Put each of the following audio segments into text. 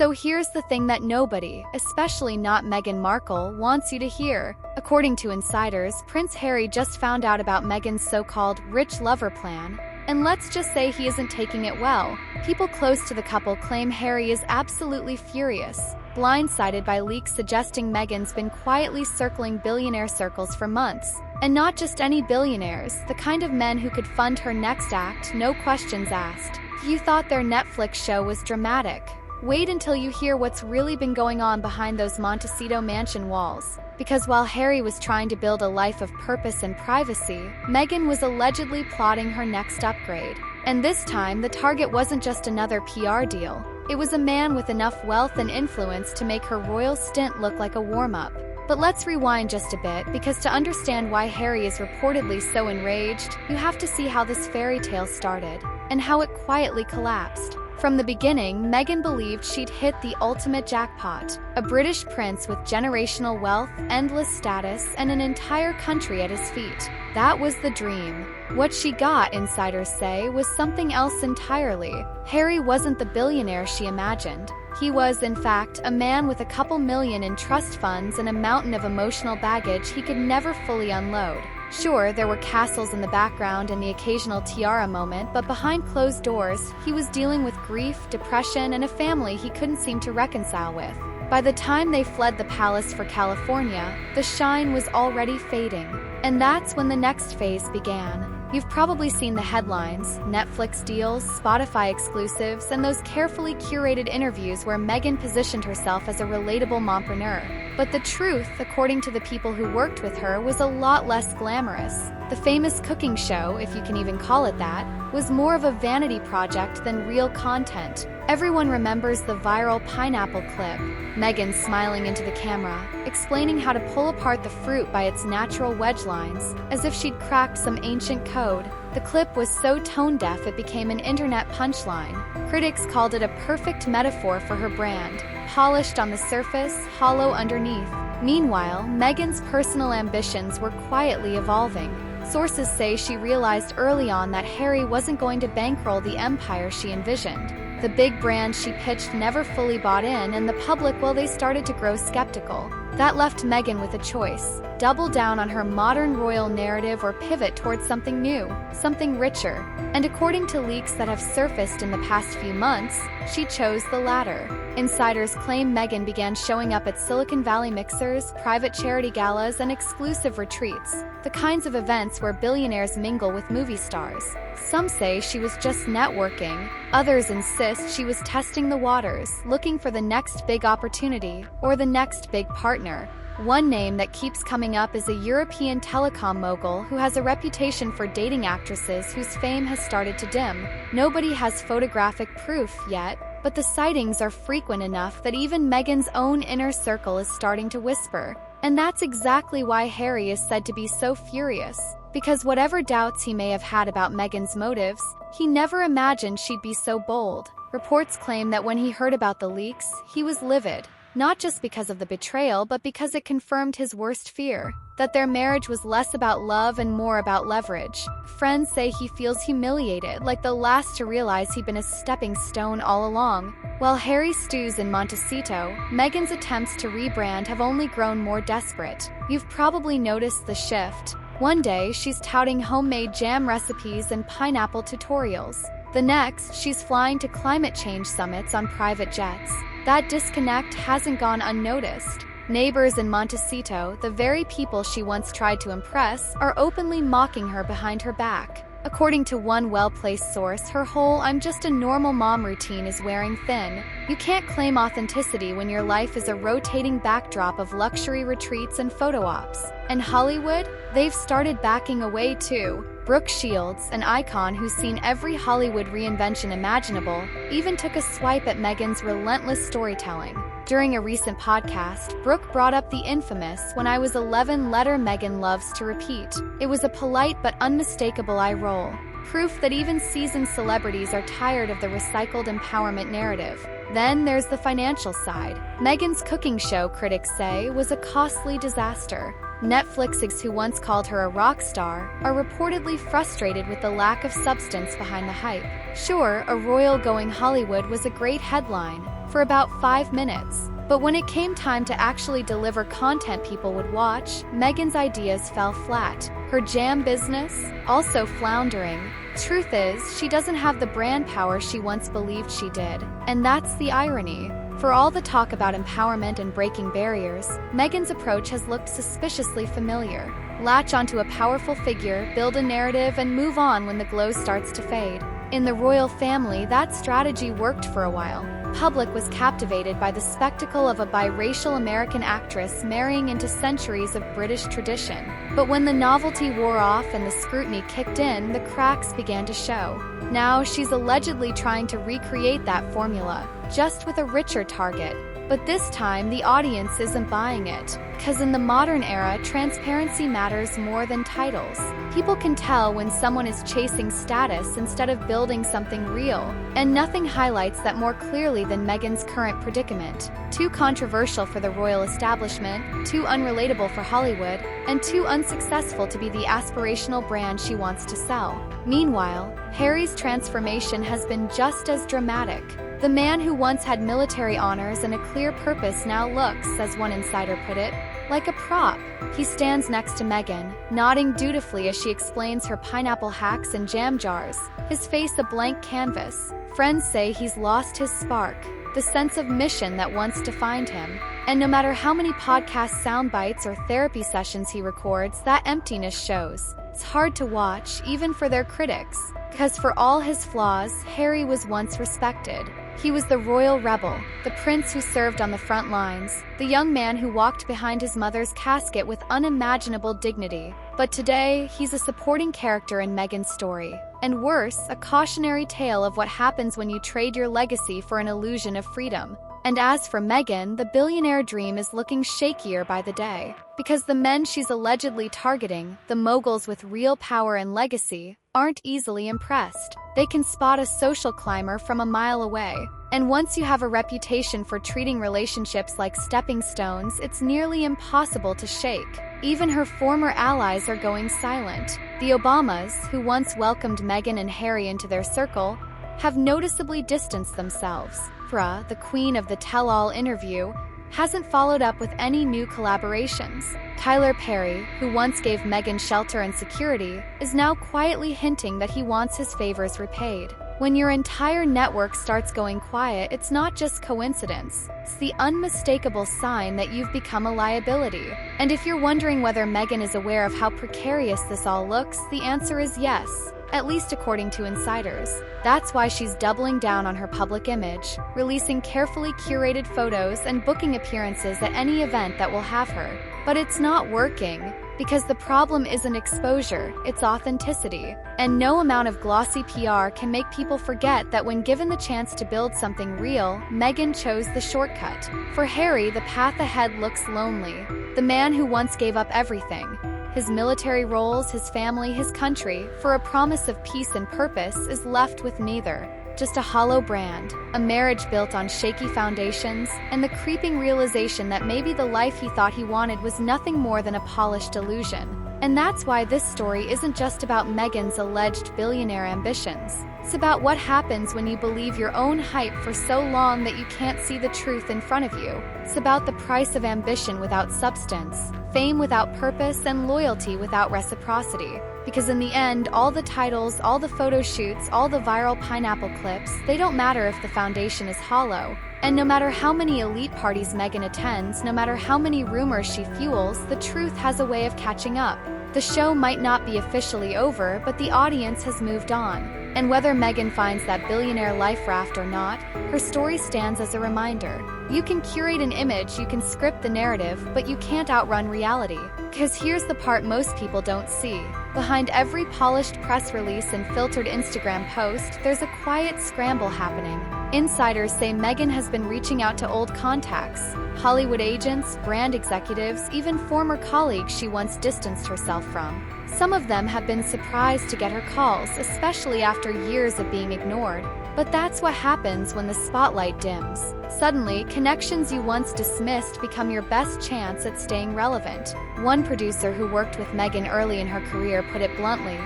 So here's the thing that nobody, especially not Meghan Markle, wants you to hear. According to insiders, Prince Harry just found out about Meghan's so-called rich lover plan, and let's just say he isn't taking it well. People close to the couple claim Harry is absolutely furious, blindsided by leaks suggesting Meghan's been quietly circling billionaire circles for months. And not just any billionaires, the kind of men who could fund her next act, no questions asked. You thought their Netflix show was dramatic. Wait until you hear what's really been going on behind those Montecito mansion walls. Because while Harry was trying to build a life of purpose and privacy, Meghan was allegedly plotting her next upgrade. And this time, the target wasn't just another PR deal. It was a man with enough wealth and influence to make her royal stint look like a warm-up. But let's rewind just a bit, because to understand why Harry is reportedly so enraged, you have to see how this fairy tale started, and how it quietly collapsed. From the beginning, Meghan believed she'd hit the ultimate jackpot. A British prince with generational wealth, endless status, and an entire country at his feet. That was the dream. What she got, insiders say, was something else entirely. Harry wasn't the billionaire she imagined. He was, in fact, a man with a couple million in trust funds and a mountain of emotional baggage he could never fully unload. Sure, there were castles in the background and the occasional tiara moment, but behind closed doors, he was dealing with grief, depression, and a family he couldn't seem to reconcile with. By the time they fled the palace for California, the shine was already fading. And that's when the next phase began. You've probably seen the headlines, Netflix deals, Spotify exclusives, and those carefully curated interviews where Meghan positioned herself as a relatable mompreneur. But the truth, according to the people who worked with her, was a lot less glamorous. The famous cooking show, if you can even call it that, was more of a vanity project than real content. Everyone remembers the viral pineapple clip, Meghan smiling into the camera, explaining how to pull apart the fruit by its natural wedge lines, as if she'd cracked some ancient code. The clip was so tone-deaf it became an internet punchline. Critics called it a perfect metaphor for her brand, polished on the surface, hollow underneath. Meanwhile, Meghan's personal ambitions were quietly evolving. Sources say she realized early on that Harry wasn't going to bankroll the empire she envisioned. The big brands she pitched never fully bought in, and the public, well, they started to grow skeptical. That left Meghan with a choice: double down on her modern royal narrative or pivot towards something new, something richer. And according to leaks that have surfaced in the past few months, she chose the latter. Insiders claim Meghan began showing up at Silicon Valley mixers, private charity galas, and exclusive retreats, the kinds of events where billionaires mingle with movie stars. Some say she was just networking. Others insist she was testing the waters, looking for the next big opportunity or the next big partner. One name that keeps coming up is a European telecom mogul who has a reputation for dating actresses whose fame has started to dim. Nobody has photographic proof yet, but the sightings are frequent enough that even Meghan's own inner circle is starting to whisper. And that's exactly why Harry is said to be so furious. Because whatever doubts he may have had about Meghan's motives, he never imagined she'd be so bold. Reports claim that when he heard about the leaks, he was livid. Not just because of the betrayal, but because it confirmed his worst fear, that their marriage was less about love and more about leverage. Friends say he feels humiliated, like the last to realize he'd been a stepping stone all along. While Harry stews in Montecito, Meghan's attempts to rebrand have only grown more desperate. You've probably noticed the shift. One day, she's touting homemade jam recipes and pineapple tutorials. The next, she's flying to climate change summits on private jets. That disconnect hasn't gone unnoticed. Neighbors in Montecito, the very people she once tried to impress, are openly mocking her behind her back. According to one well-placed source, her whole "I'm just a normal mom" routine is wearing thin. You can't claim authenticity when your life is a rotating backdrop of luxury retreats and photo ops. And Hollywood? They've started backing away too. Brooke Shields, an icon who's seen every Hollywood reinvention imaginable, even took a swipe at Meghan's relentless storytelling. During a recent podcast, Brooke brought up the infamous "when I was 11" letter Meghan loves to repeat. It was a polite but unmistakable eye roll. Proof that even seasoned celebrities are tired of the recycled empowerment narrative. Then there's the financial side. Meghan's cooking show, critics say, was a costly disaster. Netflix, who once called her a rock star, are reportedly frustrated with the lack of substance behind the hype. Sure, a royal going Hollywood was a great headline, for about 5 minutes. But when it came time to actually deliver content people would watch, Meghan's ideas fell flat. Her jam business, also floundering. Truth is, she doesn't have the brand power she once believed she did. And that's the irony. For all the talk about empowerment and breaking barriers, Meghan's approach has looked suspiciously familiar. Latch onto a powerful figure, build a narrative, and move on when the glow starts to fade. In the royal family, that strategy worked for a while. Public was captivated by the spectacle of a biracial American actress marrying into centuries of British tradition. But when the novelty wore off and the scrutiny kicked in, the cracks began to show. Now she's allegedly trying to recreate that formula, just with a richer target. But this time, the audience isn't buying it. Because in the modern era, transparency matters more than titles. People can tell when someone is chasing status instead of building something real. And nothing highlights that more clearly than Meghan's current predicament. Too controversial for the royal establishment, too unrelatable for Hollywood, and too unsuccessful to be the aspirational brand she wants to sell. Meanwhile, Harry's transformation has been just as dramatic. The man who once had military honors and a clear purpose now looks, as one insider put it, like a prop. He stands next to Meghan, nodding dutifully as she explains her pineapple hacks and jam jars, his face a blank canvas. Friends say he's lost his spark, the sense of mission that once defined him. And no matter how many podcast sound bites or therapy sessions he records, that emptiness shows. It's hard to watch, even for their critics, because for all his flaws, Harry was once respected. He was the royal rebel, the prince who served on the front lines, the young man who walked behind his mother's casket with unimaginable dignity. But today, he's a supporting character in Meghan's story. And worse, a cautionary tale of what happens when you trade your legacy for an illusion of freedom. And as for Meghan, the billionaire dream is looking shakier by the day. Because the men she's allegedly targeting, the moguls with real power and legacy, aren't easily impressed. They can spot a social climber from a mile away. And once you have a reputation for treating relationships like stepping stones, it's nearly impossible to shake. Even her former allies are going silent. The Obamas, who once welcomed Meghan and Harry into their circle, have noticeably distanced themselves. Oprah, the queen of the tell-all interview, hasn't followed up with any new collaborations. Tyler Perry, who once gave Meghan shelter and security, is now quietly hinting that he wants his favors repaid. When your entire network starts going quiet, it's not just coincidence. It's the unmistakable sign that you've become a liability. And if you're wondering whether Meghan is aware of how precarious this all looks, the answer is yes. At least according to insiders. That's why she's doubling down on her public image, releasing carefully curated photos and booking appearances at any event that will have her. But it's not working, because the problem isn't exposure, it's authenticity. And no amount of glossy PR can make people forget that when given the chance to build something real, Meghan chose the shortcut. For Harry, the path ahead looks lonely. The man who once gave up everything, his military roles, his family, his country, for a promise of peace and purpose, is left with neither. Just a hollow brand, a marriage built on shaky foundations, and the creeping realization that maybe the life he thought he wanted was nothing more than a polished illusion. And that's why this story isn't just about Meghan's alleged billionaire ambitions. It's about what happens when you believe your own hype for so long that you can't see the truth in front of you. It's about the price of ambition without substance, fame without purpose, and loyalty without reciprocity. Because in the end, all the titles, all the photo shoots, all the viral pineapple clips, they don't matter if the foundation is hollow. And no matter how many elite parties Meghan attends, no matter how many rumors she fuels, the truth has a way of catching up. The show might not be officially over, but the audience has moved on. And whether Meghan finds that billionaire life raft or not, her story stands as a reminder. You can curate an image, you can script the narrative, but you can't outrun reality. Because here's the part most people don't see. Behind every polished press release and filtered Instagram post, there's a quiet scramble happening. Insiders say Meghan has been reaching out to old contacts, Hollywood agents, brand executives, even former colleagues she once distanced herself from. Some of them have been surprised to get her calls, especially after years of being ignored. But that's what happens when the spotlight dims. Suddenly, connections you once dismissed become your best chance at staying relevant. One producer who worked with Meghan early in her career put it bluntly,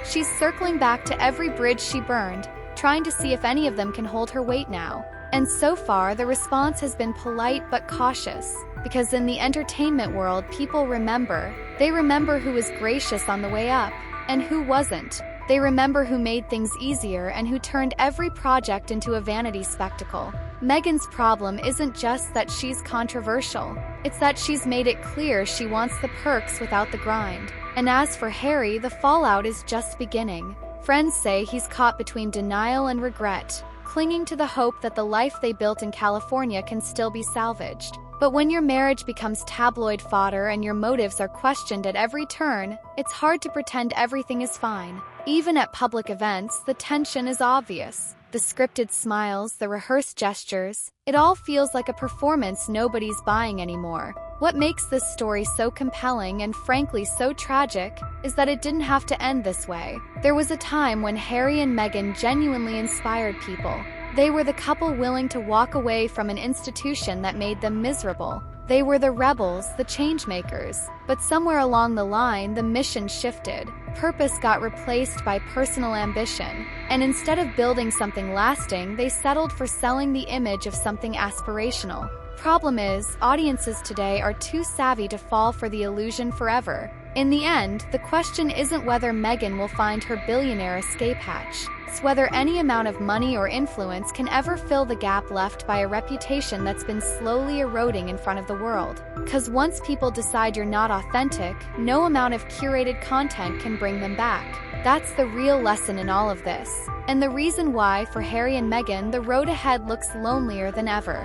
"She's circling back to every bridge she burned, trying to see if any of them can hold her weight now." And so far, the response has been polite but cautious, because in the entertainment world, people remember. They remember who was gracious on the way up, and who wasn't. They remember who made things easier and who turned every project into a vanity spectacle. Meghan's problem isn't just that she's controversial. It's that she's made it clear she wants the perks without the grind. And as for Harry, the fallout is just beginning. Friends say he's caught between denial and regret, clinging to the hope that the life they built in California can still be salvaged. But when your marriage becomes tabloid fodder and your motives are questioned at every turn, it's hard to pretend everything is fine. Even at public events, the tension is obvious. The scripted smiles, the rehearsed gestures, it all feels like a performance nobody's buying anymore. What makes this story so compelling and frankly so tragic is that it didn't have to end this way. There was a time when Harry and Meghan genuinely inspired people. They were the couple willing to walk away from an institution that made them miserable. They were the rebels, the changemakers. But somewhere along the line, the mission shifted. Purpose got replaced by personal ambition. And instead of building something lasting, they settled for selling the image of something aspirational. Problem is, audiences today are too savvy to fall for the illusion forever. In the end, the question isn't whether Meghan will find her billionaire escape hatch. It's whether any amount of money or influence can ever fill the gap left by a reputation that's been slowly eroding in front of the world. 'Cause once people decide you're not authentic, no amount of curated content can bring them back. That's the real lesson in all of this. And the reason why, for Harry and Meghan, the road ahead looks lonelier than ever.